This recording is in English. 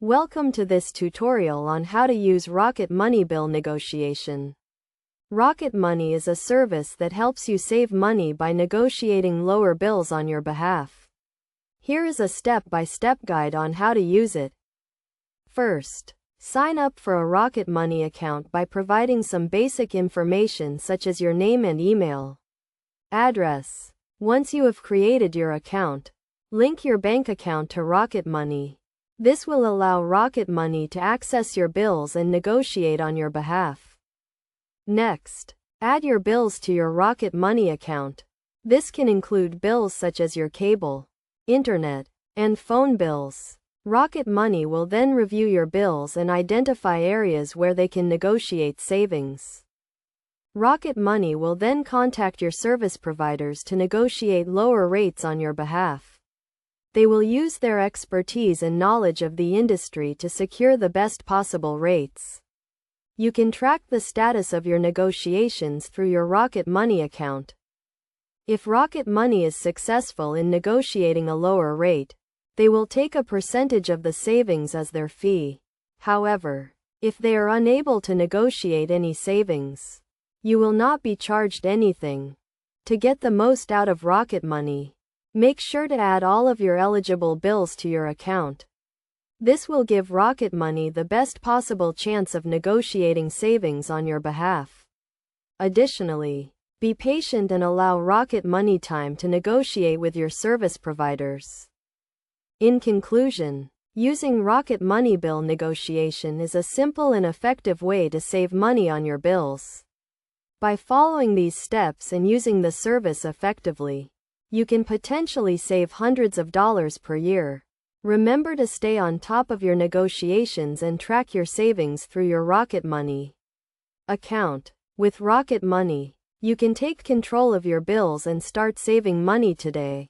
Welcome to this tutorial on how to use Rocket Money bill negotiation. Rocket Money is a service that helps you save money by negotiating lower bills on your behalf. Here is a step-by-step guide on how to use it. First, sign up for a Rocket Money account by providing some basic information such as your name and email address. Once you have created your account, link your bank account to Rocket Money. This will allow Rocket Money to access your bills and negotiate on your behalf. Next, add your bills to your Rocket Money account. This can include bills such as your cable, internet, and phone bills. Rocket Money will then review your bills and identify areas where they can negotiate savings. Rocket Money will then contact your service providers to negotiate lower rates on your behalf. They will use their expertise and knowledge of the industry to secure the best possible rates. You can track the status of your negotiations through your Rocket Money account. If Rocket Money is successful in negotiating a lower rate, they will take a percentage of the savings as their fee. However, if they are unable to negotiate any savings, you will not be charged anything. To get the most out of Rocket Money, make sure to add all of your eligible bills to your account. This will give Rocket Money the best possible chance of negotiating savings on your behalf. Additionally, be patient and allow Rocket Money time to negotiate with your service providers. In conclusion, using Rocket Money bill negotiation is a simple and effective way to save money on your bills. By following these steps and using the service effectively, you can potentially save hundreds of dollars per year. Remember to stay on top of your negotiations and track your savings through your Rocket Money account. With Rocket Money, you can take control of your bills and start saving money today.